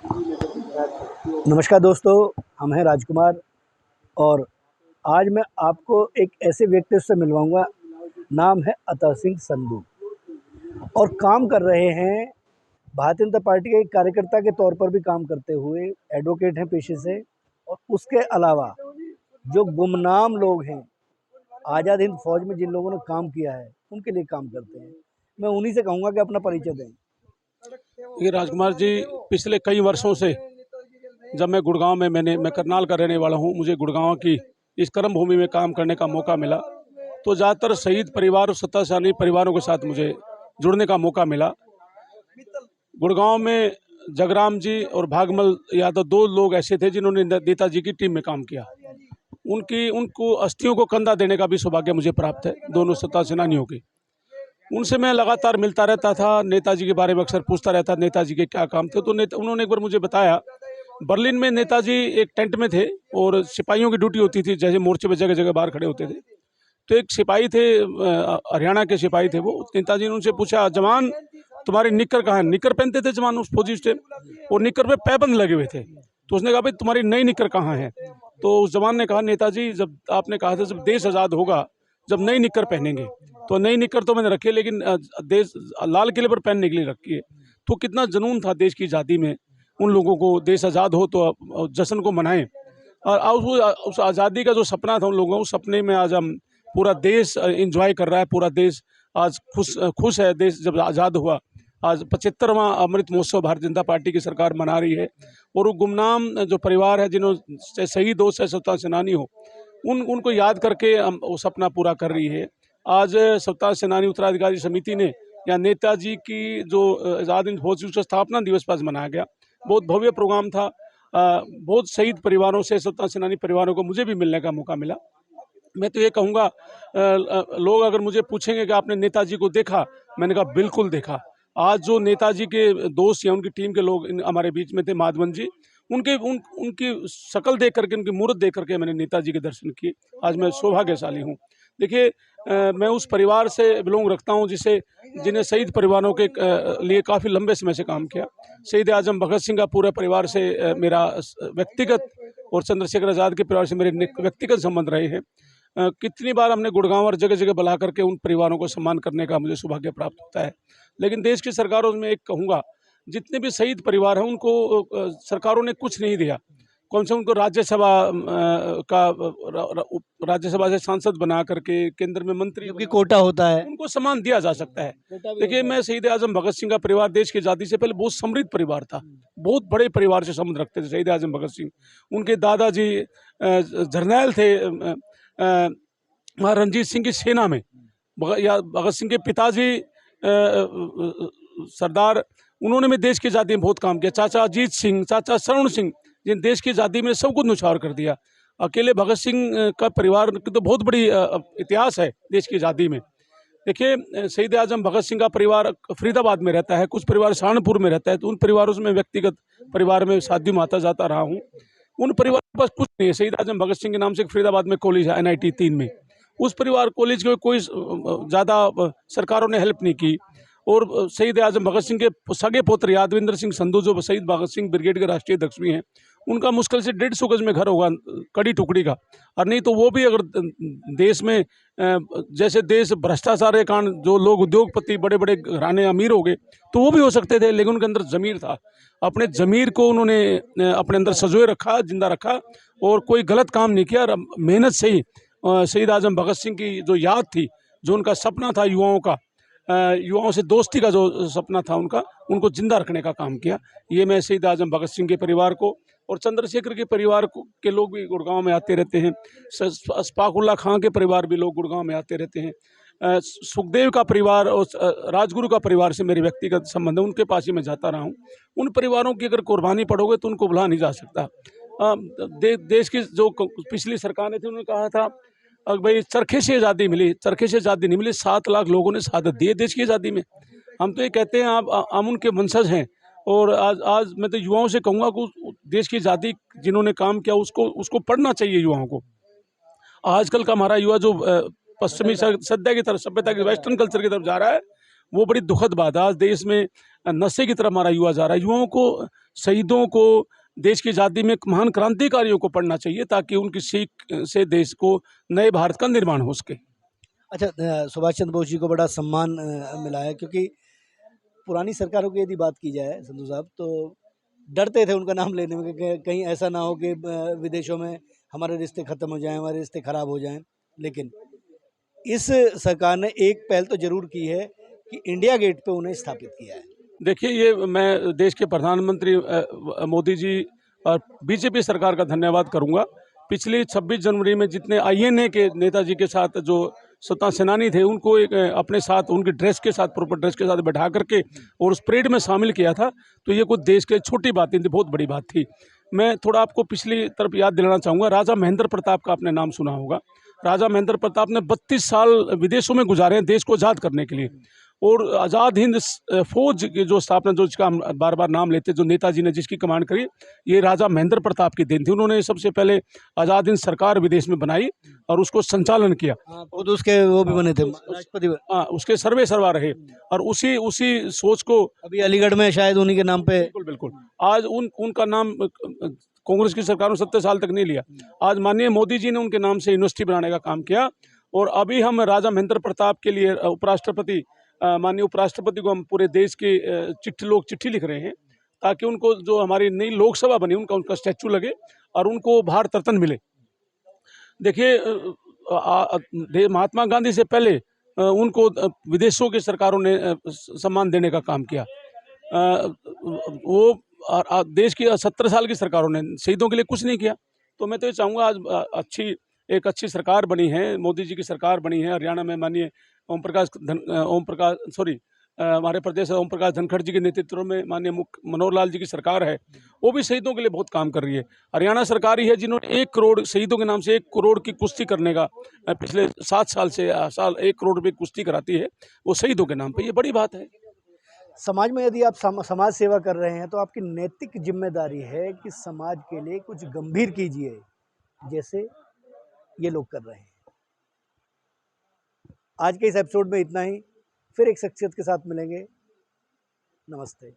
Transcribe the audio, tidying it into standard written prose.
नमस्कार दोस्तों, हम हैं राजकुमार और आज मैं आपको एक ऐसे व्यक्ति से मिलवाऊंगा। नाम है अतः सिंह संधू और काम कर रहे हैं भारतीय जनता पार्टी के कार्यकर्ता के तौर पर भी काम करते हुए, एडवोकेट हैं पेशे से। और उसके अलावा जो गुमनाम लोग हैं, आज़ाद हिंद फौज में जिन लोगों ने काम किया है उनके लिए काम करते हैं। मैं उन्हीं से कहूँगा कि अपना परिचय दें। ये राजकुमार जी, पिछले कई वर्षों से जब मैं गुड़गांव में मैं करनाल का रहने वाला हूं, मुझे गुड़गांव की इस कर्म भूमि में काम करने का मौका मिला। तो ज़्यादातर शहीद परिवार और सत्ताशाली परिवारों के साथ मुझे जुड़ने का मौका मिला। गुड़गांव में जगराम जी और भागमल यादव दो लोग ऐसे थे जिन्होंने नेताजी की टीम में काम किया। उनको अस्थियों को कंधा देने का भी सौभाग्य मुझे प्राप्त है, दोनों सत्ता सेनानियों की। उनसे मैं लगातार मिलता रहता था, नेताजी के बारे में अक्सर पूछता रहता, नेताजी के क्या काम थे। तो उन्होंने एक बार मुझे बताया, बर्लिन में नेताजी एक टेंट में थे और सिपाहियों की ड्यूटी होती थी, जैसे मोर्चे पे जगह जगह बाहर खड़े होते थे। तो एक सिपाही थे, हरियाणा के सिपाही थे वो। नेताजी ने उनसे पूछा, जवान तुम्हारी निक्कर कहाँ है? निक्कर पहनते थे जवान उस फौजी से, और निक्कर पे पैबंद लगे हुए थे। तो उसने कहा, भाई तुम्हारी नई निक्कर कहाँ है? तो उस जवान ने कहा, नेताजी जब आपने कहा था जब देश आज़ाद होगा जब नई निक्कर पहनेंगे, तो नई निक्कर तो मैंने रखी है, लेकिन देश लाल किले पर पहनने के लिए रखी है। तो कितना जुनून था देश की आज़ादी में, उन लोगों को देश आज़ाद हो तो जश्न को मनाएं। और उस आज़ादी का जो सपना था उन लोगों को, उस सपने में आज हम पूरा देश एंजॉय कर रहा है। पूरा देश आज खुश है। देश जब आज़ाद हुआ, आज 75वां अमृत महोत्सव भारतीय जनता पार्टी की सरकार मना रही है। और वो गुमनाम जो परिवार है, जिन्होंने शहीद हो, स्वतंत्रता सेनानी हो, उनको याद करके हम वो सपना पूरा कर रही है। आज स्वतंत्रता सेनानी उत्तराधिकारी समिति ने या नेताजी की जो आज़ाद हिंद फौज उसका स्थापना दिवस पर मनाया गया। बहुत भव्य प्रोग्राम था। बहुत शहीद परिवारों से, स्वतंत्रता सेनानी परिवारों को मुझे भी मिलने का मौका मिला। मैं तो ये कहूँगा, लोग अगर मुझे पूछेंगे कि आपने नेताजी को देखा, मैंने कहा बिल्कुल देखा। आज जो नेताजी के दोस्त या उनकी टीम के लोग हमारे बीच में थे, माधवन जी, उनकी शक्ल देख करके, उनकी मूर्त देख करके मैंने नेताजी के दर्शन किए। आज मैं सौभाग्यशाली हूँ। देखिए, मैं उस परिवार से बिलोंग रखता हूँ जिन्हें शहीद परिवारों के लिए काफ़ी लंबे समय से काम किया। शहीद आजम भगत सिंह का पूरे परिवार से मेरा व्यक्तिगत, और चंद्रशेखर आज़ाद के परिवार से मेरे व्यक्तिगत संबंध रहे हैं। कितनी बार हमने गुड़गांव और जगह जगह बुला करके उन परिवारों को सम्मान करने का मुझे सौभाग्य प्राप्त होता है। लेकिन देश की सरकारों में एक कहूँगा, जितने भी शहीद परिवार हैं उनको सरकारों ने कुछ नहीं दिया। कम से कम उनको राज्यसभा से सांसद बना करके, केंद्र में मंत्री, क्योंकि कोटा होता है, उनको सम्मान दिया जा सकता है। देखिए, मैं शहीद आजम भगत सिंह का परिवार देश की आज़ादी से पहले बहुत समृद्ध परिवार था। बहुत बड़े परिवार से संबंध रखते थे शहीद आजम भगत सिंह। उनके दादाजी जर्नैल थे महाराणा रणजीत सिंह की सेना में। भगत सिंह के पिताजी सरदार, उन्होंने भी देश की आज़ादी में बहुत काम किया। चाचा अजीत सिंह, चाचा शरण सिंह, जिन देश की आज़ादी में सब कुछ न्यौछावर कर दिया। अकेले भगत सिंह का परिवार की तो बहुत बड़ी इतिहास है देश की आज़ादी में। देखिए, शहीद आजम भगत सिंह का परिवार फरीदाबाद में रहता है, कुछ परिवार सहारनपुर में रहता है। तो उन परिवारों से मैं व्यक्तिगत परिवार में शादी में आता जाता रहा हूँ। उन परिवार के पास कुछ नहीं है। शहीद आजम भगत सिंह के नाम से फरीदाबाद में कॉलेज है, NIT 3 में। उस परिवार कॉलेज के कोई ज़्यादा सरकारों ने हेल्प नहीं की। और शहीद आजम भगत सिंह के सगे पुत्र यादविंद्र सिंह संधू, जो शहीद भगत सिंह ब्रिगेड के राष्ट्रीय अध्यक्ष भी हैं, उनका मुश्किल से 150 गज में घर होगा कड़ी टुकड़ी का। और नहीं तो वो भी अगर देश में जैसे देश भ्रष्टाचार के कारण जो लोग उद्योगपति बड़े बड़े घराने अमीर हो गए, तो वो भी हो सकते थे। लेकिन उनके अंदर ज़मीर था। अपने ज़मीर को उन्होंने अपने अंदर संजोए रखा, जिंदा रखा, और कोई गलत काम नहीं किया। और मेहनत से ही शहीद आजम भगत सिंह की जो याद थी, जो उनका सपना था युवाओं से दोस्ती का जो सपना था उनको जिंदा रखने का काम किया। ये मैं शहीद आजम भगत सिंह के परिवार को, और चंद्रशेखर के परिवार के लोग भी गुड़गांव में आते रहते हैं। अशफाकुल्ला खां के परिवार भी लोग गुड़गांव में आते रहते हैं। सुखदेव का परिवार और राजगुरु का परिवार से मेरे व्यक्तिगत संबंध है, उनके पास ही मैं जाता रहा हूँ। उन परिवारों की अगर कुर्बानी पड़ोगे तो उनको भुला नहीं जा सकता। देश की जो पिछली सरकार थी, उन्होंने कहा था भाई चरखे से आज़ादी मिली, चरखे से आज़ादी नहीं मिली। 7 लाख लोगों ने शहादत दी है देश की आज़ादी में। हम तो ये कहते हैं हम उनके वंशज हैं। और आज मैं तो युवाओं से कहूँगा कि देश की आज़ादी जिन्होंने काम किया उसको पढ़ना चाहिए युवाओं को। आजकल का हमारा युवा जो पश्चिमी सभ्यता की तरफ, वेस्टर्न कल्चर की तरफ जा रहा है, वो बड़ी दुखद बात है। आज देश में नशे की तरफ हमारा युवा जा रहा है। युवाओं को, शहीदों को, देश की आज़ादी में महान क्रांतिकारियों को पढ़ना चाहिए ताकि उनकी सीख से देश को नए भारत का निर्माण हो सके। अच्छा, सुभाष चंद्र बोस जी को बड़ा सम्मान मिला है, क्योंकि पुरानी सरकारों की यदि बात की जाए संधू साहब, तो डरते थे उनका नाम लेने में कि कहीं ऐसा ना हो कि विदेशों में हमारे रिश्ते ख़त्म हो जाएं, हमारे रिश्ते ख़राब हो जाएं। लेकिन इस सरकार ने एक पहल तो ज़रूर की है कि इंडिया गेट पे उन्हें स्थापित किया है। देखिए, ये मैं देश के प्रधानमंत्री मोदी जी और बीजेपी सरकार का धन्यवाद करूंगा। पिछली 26 जनवरी में जितने आईएनए के नेताजी के साथ जो स्वतंत्रता सेनानी थे, उनको एक अपने साथ उनकी ड्रेस के साथ, प्रॉपर ड्रेस के साथ बैठा करके और उस परेड में शामिल किया था। तो ये कुछ देश के छोटी बात नहीं थी, बहुत बड़ी बात थी। मैं थोड़ा आपको पिछली तरफ याद दिलाना चाहूँगा। राजा महेंद्र प्रताप का आपने नाम सुना होगा। राजा महेंद्र प्रताप ने 32 साल विदेशों में गुजारे हैं देश को आज़ाद करने के लिए। और आज़ाद हिंद फौज की जो स्थापना, जो इसका हम बार बार नाम लेते, जो नेताजी ने जिसकी कमांड करी, ये राजा महेंद्र प्रताप की देन थी। उन्होंने सबसे पहले आज़ाद हिंद सरकार विदेश में बनाई और उसको संचालन किया। खुद उसके वो भी बने थे, राष्ट्रपति। हाँ, उसके सर्वे सर्वा रहे और उसी उसी सोच को अभी अलीगढ़ में शायद उन्हीं के नाम पे। बिल्कुल बिल्कुल। आज उनका नाम कांग्रेस की सरकार ने 70 साल तक नहीं लिया। आज माननीय मोदी जी ने उनके नाम से यूनिवर्सिटी बनाने का काम किया। और अभी हम राजा महेंद्र प्रताप के लिए उपराष्ट्रपति, माननीय उपराष्ट्रपति को हम पूरे देश के चिट्ठी लिख रहे हैं ताकि उनको, जो हमारी नई लोकसभा बनी, उनका स्टैचू लगे और उनको भारत रत्न मिले। देखिए, महात्मा गांधी से पहले उनको विदेशों की सरकारों ने सम्मान देने का काम किया। वो देश की 70 साल की सरकारों ने शहीदों के लिए कुछ नहीं किया। तो मैं तो ये चाहूँगा, आज एक अच्छी सरकार बनी है, मोदी जी की सरकार बनी है। हरियाणा में माननीय हमारे प्रदेश ओम प्रकाश धनखड़ जी के नेतृत्व में माननीय मनोहर लाल जी की सरकार है। वो भी शहीदों के लिए बहुत काम कर रही है। हरियाणा सरकार ही है जिन्होंने 1 करोड़ शहीदों के नाम से 1 करोड़ की कुश्ती करने का पिछले 7 साल से 1 करोड़ रुपये कुश्ती कराती है, वो शहीदों के नाम पे। ये बड़ी बात है। समाज में यदि आप समाज सेवा कर रहे हैं तो आपकी नैतिक जिम्मेदारी है कि समाज के लिए कुछ गंभीर कीजिए, जैसे ये लोग कर रहे हैं। आज के इस एपिसोड में इतना ही। फिर एक शख्सियत के साथ मिलेंगे। नमस्ते।